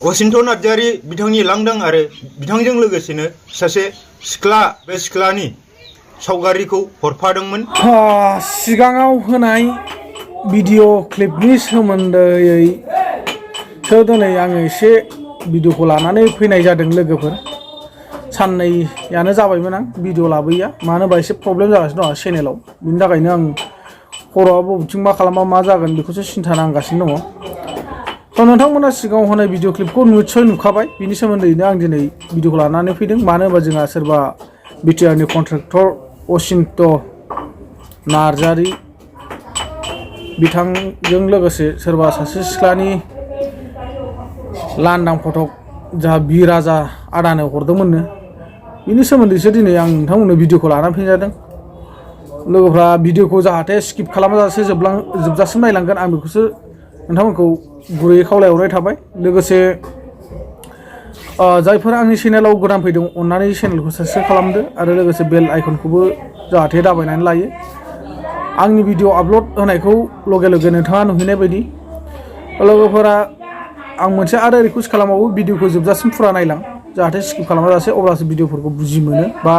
असिन्थ नार्जारि बिथांनि लांदां आरो बिथांजों लोगोसेनो सासे सिख्ला बे सिख्लानि सावगारिखौ हरफादोंमोन। सिगाङाव होनाय भिडिअ क्लिपनि सोमोन्दैसो दिनै आङो एसे भिडिअखौ लानानै फैनाय जादों लोगोफोर। साननैयानो जाबायमोन आं भिडिअ लाबोयैया, मानो होनबा एसे प्रब्लेम जागासिनो दं चेनेलाव। बिनि थाखायनो आं खर'आ बबेथिं मा खालामबा मा जागोन बेखौसो सिन्था नांगासिनो दङ। नोंथांमोना सिगाङाव होनाय भिडिअ क्लिपखौ निस्सय नुखाबाय। बिनि सोमोन्दैनो आं दिनै भिडिअखौ लानानै फैदों। मानो होनबा जोंहा सोरबा बिटिआरनि कन्ट्रेक्टर असिन्थ नार्जारि बिथांजों लोगोसे सोरबा सासे सिख्लानि लांदां फटक जाहा बिराजा आदानो हरदोंमोननो, बिनि सोमोन्दैसो दिनै आं नोंथांमोननो भिडिअखौ लानानै फैजादों। लोगोफ्रा भिडिअखौ जाहाथे स्किप खालामाजासे जोबजासिम नायलांगोन, आं बेखौसो नोंथांमोनखौ गुरैयै खावलायहरनाय थाबाय। लोगोसे जायफोरा आंनि चेनेलाव गोदान फैदों अन्नानै चेनेलखौ साबस्क्राइब खालामदो आरो लोगोसे बेल आइकनखौबो जाहाथे दाबायनानै लायो। आंनि भिडिअ आपल'ड होनायखौ लगे लगे नोंथाङा नुहैनाय बायदि। लोगोफोरा आं मोनसे आरो रिकुवेस्ट खालामबावो, भिडिअखौ जोबजासिम फुरा नायलां, जाहाथे स्किप खालामाजासे, अब्लासो भिडिअफोरखौ बुजि मोनो बा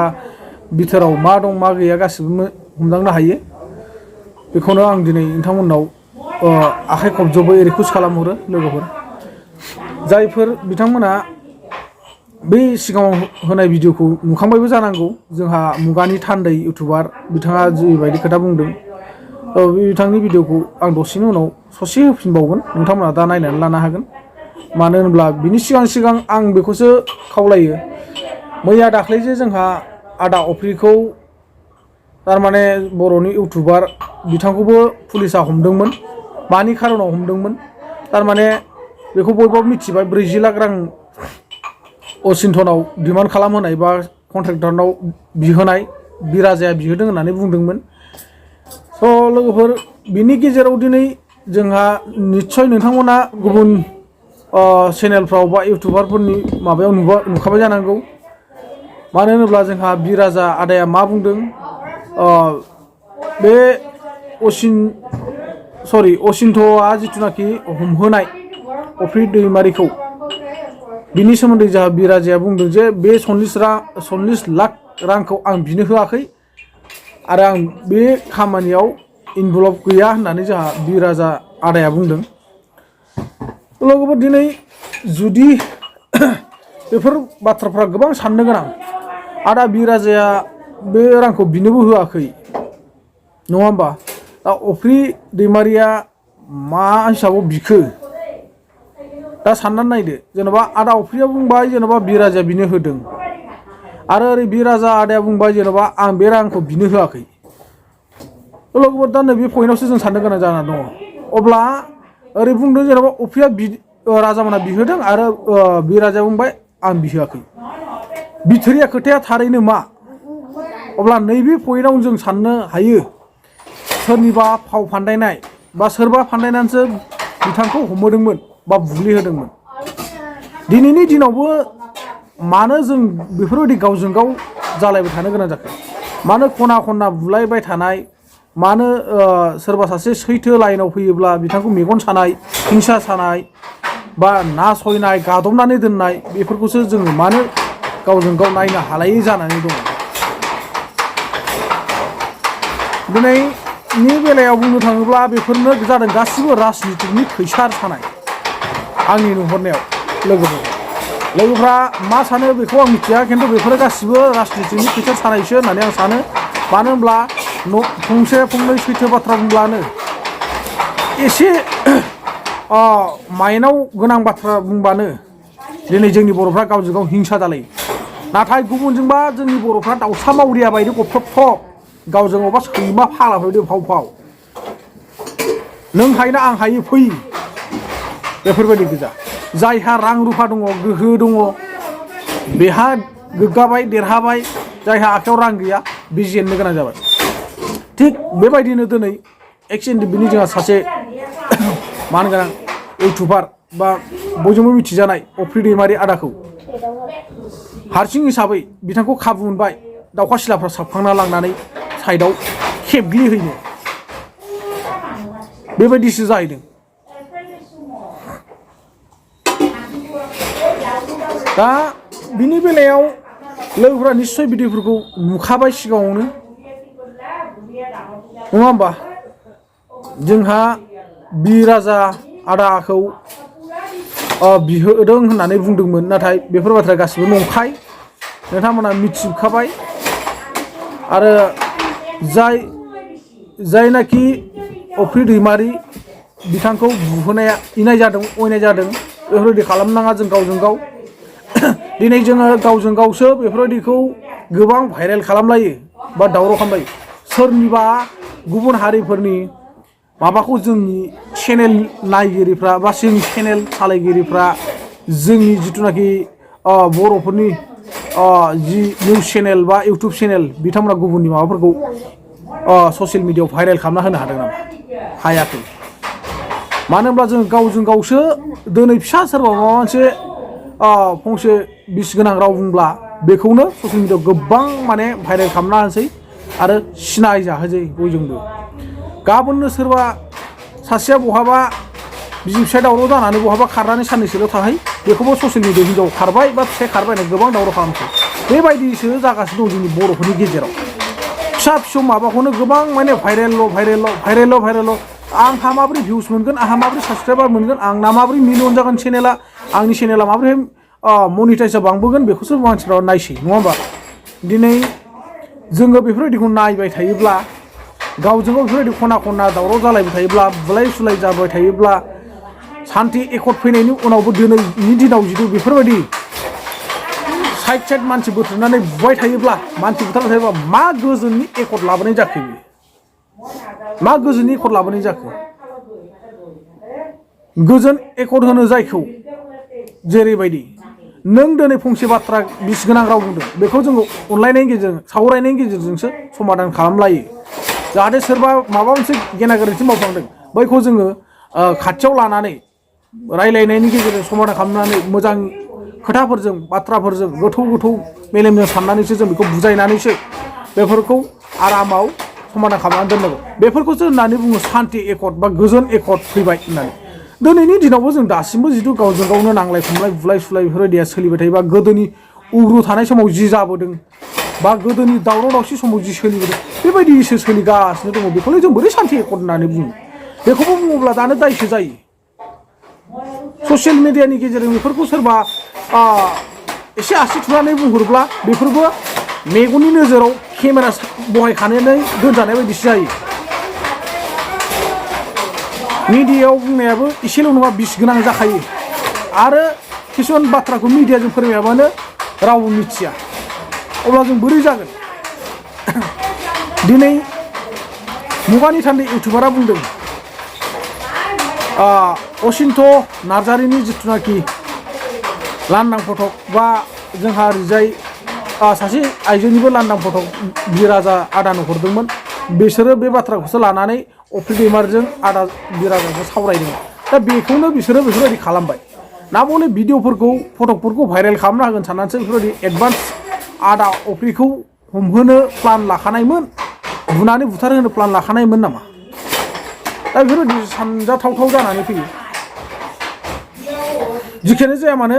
बिथोराव मा दं मा गैया गासिबो हमदांनो हायो। बेखौनो आं दिनै नोंथांमोननाव आखाइ खबजबै रिकुवेस्ट खालामहरो। लोगोफोर जायफोर बिथांमोना बै सिगाङाव होनाय भिडिअखौ नुखांबायबो जानांगौ। जोंहा मुगानि थान्दै इउटुबार बिथाङा जिबायदि खोथा बुंदों, बिथांनि भिडिअखौ आं दसेनि उनाव ससे होफिनबावगोन, नोंथांमोना दा नायनानै लानो हागोन। मानो होनब्ला बिनि सिगां आं बेखौसो खावलायो, मैया दाख्लै जे जोंहा आदा अफ्रिखौ थारमाने बर'नि इउटुबार बिथांखौबो पुलिसा हमदोंमोन। मानि खारनाव हमदोंमोन थारमाने बेखौ बयबो मिथिबाय। 40 लाख रां असिन्थनाव डिमान्ड खालामहोनाय बा कन्ट्रेक्टरनाव बिहोनाय, बिराजाया बिहोदों होननानै बुंदोंमोन। लोगोफोर बिनि गेजेराव दिनै जोंहा निस्सय नोंथांमोना गुबुन चेनेलफ्राव बा इउटुबारफोरनि माबायाव नुखाबाय जानांगौ। मानो होनोब्ला जोंहा बिराजा आदाया मा बुंदों, बे असिन्थआ जिथुनाखि हमहोनाय अफ्रि दैमारिखौ, बिनि सोमोन्दै जोंहा बिराजाया बुंदों जे बे 40 लाख रांखौ आं बिनो होआखै आरो आं बे खामानियाव इनभल्भ गैया होननानै जोंहा बिराजा आदाया बुंदों। लोगोफोर दिनै जुदि बेफोर बाथ्राफ्रा गोबां साननो गोनां। आदा बिराजाया बे रांखौ बिनोबो होआखै, नङा होमबा? दा अफ्रि दैमारिया मा हिसाबाव बिखो दा साननानै नायदो। जेन'बा आदा अफ्रिया बुंबाय जेन'बा बिराजाया बिनो होदों, आरो ओरै बिराजा आदाया बुंबाय जेन'बा आं बे रांखौ बिनो होआखै। लोगोफोर दा नैबे पइन्टआवसो जों साननो गोनां जाना दङ। अब्ला ओरै बुंदों जेन'बा अफ्रिया राजामोना बिहोदों आरो बिराजाया बुंबाय आं बिहोआखै। बिथोरिया खोथाया थारैनो मा? अब्ला नैबे पइन्टआव जों साननो हायो सोरनिबा फाव फान्दायनाय बा सोरबा फान्दायनानैसो बिथांखौ हमहोदोंमोन बा बुग्लिहोदोंमोन। दिनैनि दिनावबो मानो जों बेफोरबायदि गावजों गाव जालायबाय थानो गोनां जाखो? मानो खना खनला बुलायबाय थानाय? मानो सोरबा सासे सैथो लाइनाव फैयोब्ला बिथांखौ मेगन सानाय, हिंसा सानाय बा नासयनाय, गादबनानै दोननाय, बेफोरखौसो जोङो मानो गावजों गाव नायनो हालायै जानानै दङ? दिनैनि बेलायाव बुंनो थाङोब्ला बेफोरनो जादों गासिबो राजनितिकनि खैसार सानाय। आंनि नुहरनायाव लोगोफ्रा मा सानो बेखौ आं मिथिया, खिन्थु बेफोरो गासिबो राजनितिकनि खैसार सानायसो होननानै आं सानो। मानो होनब्ला फंसे फंनै सैथो बाथ्रा बुंब्लानो, एसे माइनाव गोनां बाथ्रा बुंबानो दिनै जोंनि बर'फ्रा गावजों गाव हिंसा जालायो। नाथाय गुबुनजोंबा जोंनि बर'फ्रा दाउसा मावरिया बायदि गफबथब गावजों गावबा सैमा फाग्लाफोरबायदि फाव फाव, नों हायोना आं हायो फै, बेफोरबायदि गोजा। जायहा रां रुफा दङ, गोहो दङ, बेहा गोग्गाबाय, देरहाबाय। जायहा आखायाव रां गैया बे जेननो गोनां जाबाय। थिग बेबायदिनो दिनै एक्सिडेन्टनि जोंहा सासे मानगोनां इउटुबार बा बयजोंबो मिथिजानाय अफ्रि दैमारि आदाखौ हारसिं हिसाबै बिथांखौ खाबु मोनबाय दाउखा सिलाफ्रा साबखांना लांनानै साइडआव खेबग्लिहैनो, बेबायदिसो जाहैदों। दा बिनि बेलायाव लोगोफोरा निश्चय भिडिअफोरखौ नुखाबाय सिगाङावनो नङा होमबा जोंहा बिराजा आदाखौ बिहोदों होननानै बुंदोंमोन नाथाय बेफोर बाथ्राया गासिबो नंखाय नोंथांमोना मिथिखाबाय आरो जायनाखि अफ्रि दैमारि बिथांखौ बुहोनाया इनाय जादों अयनाय जादों बेफोरबायदि खालामनाङा जों गावजों गाव दिनै जोङो गावजों गावसो बेफोरबायदिखौ गोबां भाइरेल खालामलायो बा दावराव खालामलायो सोरनिबा गुबुन हारिफोरनि माबाखौ जोंनि चेनेल नायगिरिफ्रा बा जोंनि चेनेल सालायगिरिफ्रा जोंनि जिथुनाखि बर'फोरनि जि निउस चेनेल बा इउटुब चेनेल बिथांमोना गुबुननि माबाफोरखौ ससियेल मिडियायाव भाइरेल खालामना होनो हादों नामा हायाखै मानो होनब्ला जों गावजों गावसो दिनै फिसा सोरबा माबा मोनसे फंसे बिस गोनां राव बुंब्ला बेखौनो ससियेल मिडियायाव गोबां माने भाइरेल खालामना होसै आरो सिनाय जाहोसै बयजोंबो गाबोननो सोरबा सासेया बहाबा बिसि फिसाय दावराव जानानै बहाबा खारनानै साननैसोल' थाहै बेखौबो ससियेल मिडियायाव हिनजाव खारबाय बा फिसाय खारबाय होनना गोबां दावराव खालामसै बेबायदिसो जागासिनो दं जोंनि बर'फोरनि गेजेराव फिसा फिसौ माबाखौनो गोबां माने भाइरेल आंहा माबोरै भिउस मोनगोन आंहा माबोरै साबसक्राइबार मोनगोन आंना माबोरै मिलियन जागोन चेनेला आंनि चेनेला माबोरै मनिटाइजआ बांबोगोन बेखौसो मानसिफ्रा नायसै नङा होमबा दिनै जोङो बेफोरबायदिखौ नायबाय थायोब्ला गावजों गाव बेफोरबायदि खना खना दावराव जालायबाय थायोब्ला बुलाय सुलाय जाबाय थायोब्ला सान्थि एकर्ड फैनायनि उनावबो दिनैनि दिनाव जिथु बेफोरबायदि साइड मानसि बुथुमनानै बुबाय थायोब्ला मानसि बुथारबाय थायोब्ला मा गोजोननि एकर्ड लाबोनाय जाखो मा गोजोननि एकर्ड लाबोनाय जाखो गोजोन एकर्ड होनो जायखौ जेरैबायदि नों दिनै फंसे बाथ्रा बिस गोनां राव बुंदों बेखौ जोङो अनलायनायनि गेजेरजों सावरायनायनि गेजेरजोंसो समाधान खालामलायो जाहाथे सोरबा माबा मोनसे गेना गोरोन्थि मावफ्लांदों बैखौ जोङो खाथियाव लानानै रायलायनायनि गेजेरजों समाधान खालामनानै मोजां खोथाफोरजों बाथ्राफोरजों गोथौ मेलेमजों साननानैसो जों बेखौ बुजायनानैसो बेफोरखौ आरामाव समाधान खालामनानै दोननांगौ बेफोरखौसो होननानै बुङो सान्थि एकर्ड बा गोजोन एकर्ड फैबाय होननानै दिनैनि दिनावबो जों दासिमबो जिथु गावजों गावनो नांलाय खमलाय बुलाय सुलाय बेफोरबायदिया सोलिबाय थायोबा गोदोनि उग्रु थानाय समाव जि जाबोदों बा गोदोनि दावराव दावसि समाव जि सोलिबोदों बेबायदिसो सोलिगासिनो दङ बेखौनो जों बोरै सान्थि एकर्ड होननानै बुङो बेखौबो बुङोब्ला दानो दायसो जायो ससियेल मिडियानि गेजेरजों बेफोरखौ सोरबा एसे आसि थुनानै बुंहरोब्ला बेफोरबो मेगननि नोजोराव केमेरा बहायखानानै दोनजानाय बायदिसो जायो मिडियायाव बुंनायाबो एसेल' नङा बिस गोनां जाखायो आरो किसुमान बाथ्राखौ मिडियाजों फोरमायाबानो रावबो मिथिया अब्ला जों बोरै जागोन दिनै मुगानि थान्दै इउटुबारा बुंदों असिन्थ नार्जारिनि जिथुनाखि लांदां फटक बा जोंहा ओरैजाय सासे आइजोनिबो लांदां फटक बिराजा आदानो हरदोंमोन बिसोरो बे बाथ्राखौसो लानानै अफ्रि दैमारिजों आदा बिराजाजों सावरायदों दा बेखौनो बिसोरो बेफोरबायदि खालामबाय ना बले भिडिअफोरखौ फटकफोरखौ भाइरेल खालामना होगोन साननानैसो बेफोरबायदि एडभान्स आदा अफ्रिखौ हमहोनो प्लान लाखानायमोन बुनानै बुथारहोनो प्लान लाखानायमोन नामा दा बेफोरबायदि सानजाथावथाव जानानै फैयो जिखियानो जाया मानो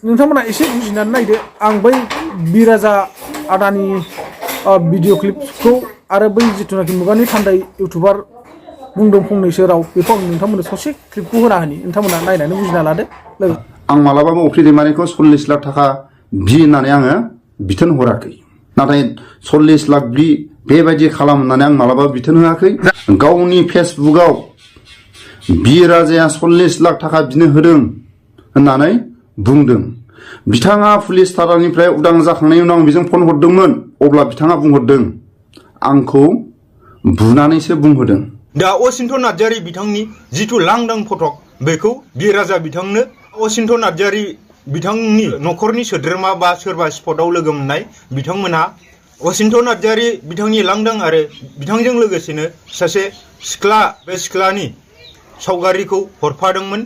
नोंथांमोना एसे बुजिनानै नायदो आं बै बिराजा आदानि भिडिअ क्लिपखौ आरो बै जिथुनाखि मुगानि थान्दै इउटुबार बुंदों फंनैसो राव बेखौ आं नोंथांमोननो ससे क्लिपखौ होना होनि नोंथांमोना नायनानै बुजिना लादो आं मालाबाबो अफ्रि दैमारिखौ 40 लाख थाखा बि होननानै आङो बिथोन हराखै नाथाय 40 लाख बि बेबायदि खालाम होननानै आं मालाबाबो बिथोन होआखै गावनि फेसबुकआव बिराजाया 40 लाख थाखा बिनो होदों होननानै बुंदों बिथाङा पुलिस थारानिफ्राय उदां जाखांनायनि उनाव आं बेजों फन हरदोंमोन अब्ला बिथाङा बुंहरदों आंखौ बुनानैसो बुंहोदों दा असिन्थ नार्जारि बिथांनि जिथु लांदां फटक बेखौ बिराजा बिथांनो असिन्थ नार्जारि बिथांनि न'खरनि सोद्रोमा बा सोरबा स्पटआव लोगो मोननाय बिथांमोना असिन्थ नार्जारि बिथांनि लांदां आरो बिथांजों लोगोसेनो सासे सिख्ला बे सिख्लानि सावगारिखौ हरफादोंमोन